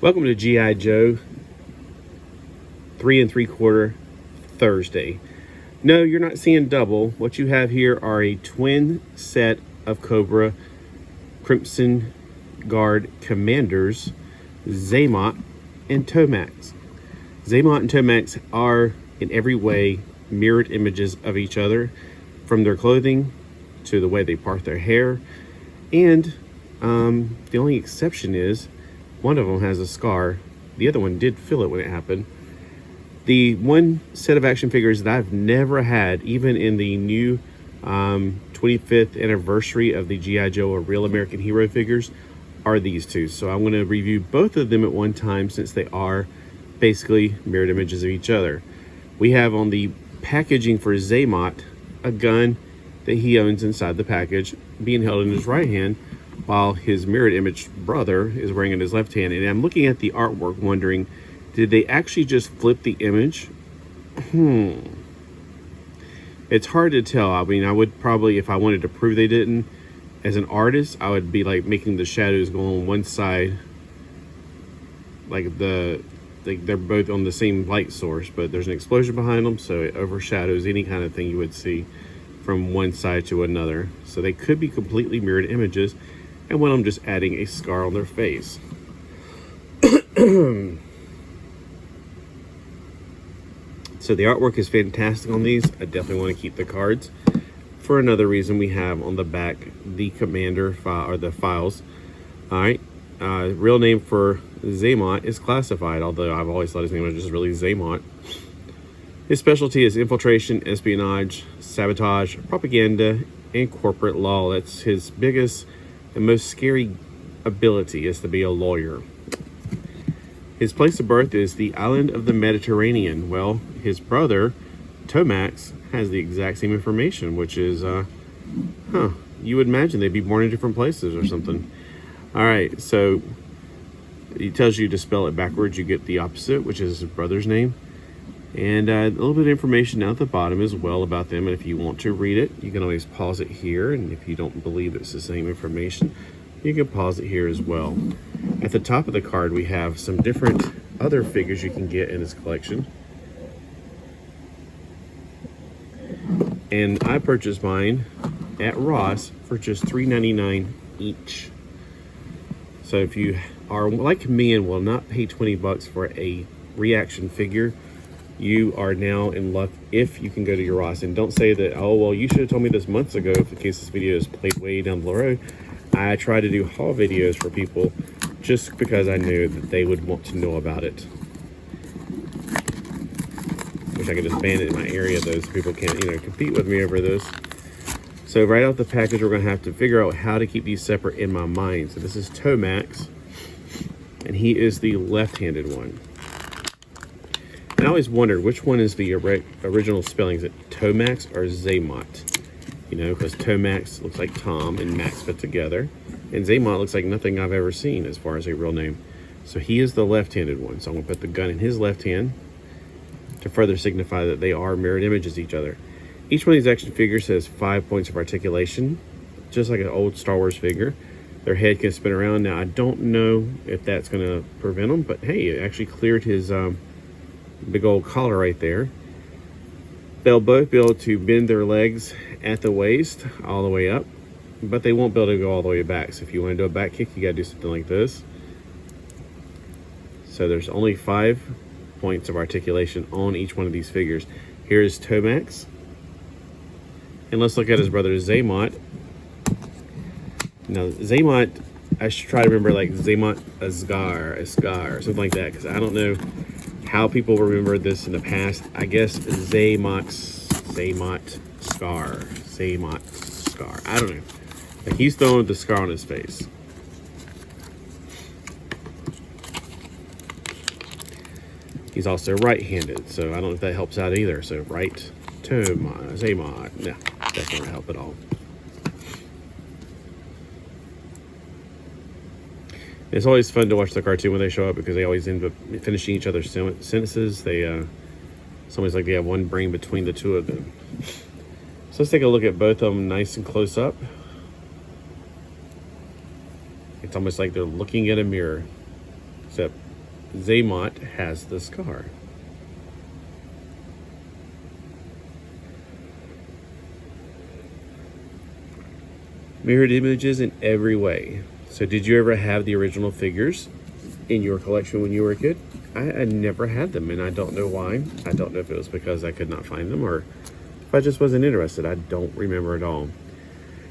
Welcome to G.I. Joe 3 3/4 Thursday. No, you're not seeing double. What you have here are a twin set of Cobra Crimson Guard Commanders, Xamot and Tomax. Xamot and Tomax are in every way mirrored images of each other, from their clothing to the way they part their hair. And the only exception is one of them has a scar. The other one did feel it when it happened. The one set of action figures that I've never had, even in the new 25th anniversary of the G.I. Joe or Real American Hero figures, are these two. So I'm going to review both of them at one time, since they are basically mirrored images of each other. We have on the packaging for Xamot a gun that he owns inside the package, being held in his right hand, while his mirrored image brother is wearing it in his left hand. And I'm looking at the artwork wondering, did they actually just flip the image? It's hard to tell. I mean, I would probably, if I wanted to prove they didn't, as an artist, I would be like making the shadows go on one side, like they're both on the same light source, but there's an explosion behind them, so it overshadows any kind of thing you would see from one side to another. So they could be completely mirrored images, and one of them just adding a scar on their face. So the artwork is fantastic on these. I definitely want to keep the cards. For another reason, we have on the back the commander file, or the files. All right, real name for Xamot is classified, although I've always thought his name was just really Xamot. His specialty is infiltration, espionage, sabotage, propaganda, and corporate law. That's his biggest and most scary ability, is to be a lawyer. His place of birth is the island of the Mediterranean. Well, his brother, Tomax, has the exact same information, which is, you would imagine they'd be born in different places or something. All right, so he tells you to spell it backwards. You get the opposite, which is his brother's name. And a little bit of information down at the bottom as well about them. And if you want to read it, you can always pause it here. And if you don't believe it's the same information, you can pause it here as well. At the top of the card, we have some different other figures you can get in his collection. And I purchased mine at Ross for just $3.99 each. So if you are like me and will not pay 20 bucks for a reaction figure, you are now in luck if you can go to your Ross. And don't say that, oh, well, you should have told me this months ago, if in case this video is played way down the road. I try to do haul videos for people just because I knew that they would want to know about it. Wish I could just ban it in my area, though, so people can't, compete with me over this. So right out the package, we're going to have to figure out how to keep these separate in my mind. So this is Tomax, and he is the left-handed one. And I always wondered which one is the original spelling. Is it Tomax or Xamot? Because Tomax looks like Tom and Max put together, and Xamot looks like nothing I've ever seen as far as a real name. So he is the left-handed one. So I'm going to put the gun in his left hand to further signify that they are mirrored images of each other. Each one of these action figures has 5 points of articulation, just like an old Star Wars figure. Their head can spin around. Now, I don't know if that's going to prevent them, but hey, it actually cleared his big old collar right there. They'll both be able to bend their legs at the waist all the way up, but they won't be able to go all the way back. So if you want to do a back kick, you got to do something like this. So there's only 5 points of articulation on each one of these figures. Here's Tomax. And let's look at his brother Xamot. Now, Xamot, I should try to remember like Xamot Asgar, something like that, because I don't know how people remember this in the past. I guess Xamot Scar. I don't know. Like, he's throwing the scar on his face. He's also right-handed, so I don't know if that helps out either. So right, Xamot. No, that doesn't help at all. It's always fun to watch the cartoon when they show up, because they always end up finishing each other's sentences. It's almost like they have one brain between the two of them. So let's take a look at both of them nice and close up. It's almost like they're looking at a mirror, except Xamot has the scar. Mirrored images in every way. So did you ever have the original figures in your collection when you were a kid? I never had them, and I don't know why. I don't know if it was because I could not find them or if I just wasn't interested. I don't remember at all.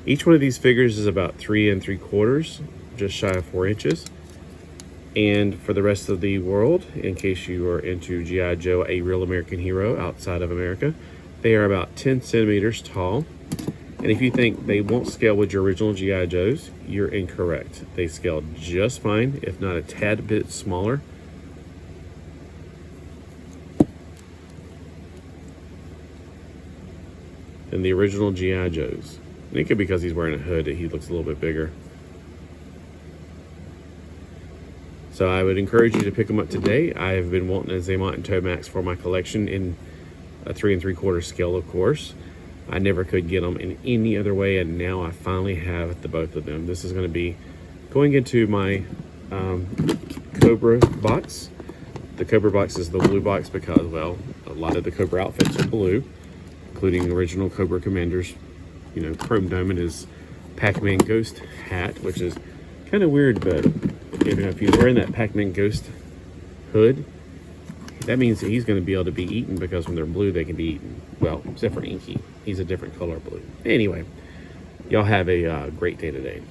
Each one of these figures is about 3 3/4, just shy of 4 inches. And for the rest of the world, in case you are into G.I. Joe, a real American hero outside of America, they are about 10 centimeters tall. And if you think they won't scale with your original G.I. Joes, you're incorrect. They scale just fine, if not a tad bit smaller. Than the original G.I. Joes. And it could be because he's wearing a hood that he looks a little bit bigger. So I would encourage you to pick them up today. I have been wanting a Xamot and Tomax for my collection in a 3 3/4 scale, of course. I never could get them in any other way, and now I finally have the both of them. This is going to be going into my Cobra box. The Cobra box is the blue box because, well, a lot of the Cobra outfits are blue, including original Cobra Commander's, Chrome Dome and his Pac-Man Ghost hat, which is kind of weird, but if he's wearing that Pac-Man Ghost hood, that means that he's going to be able to be eaten, because when they're blue, they can be eaten. Well, except for Inky. He's a different color blue. Anyway, y'all have a great day today.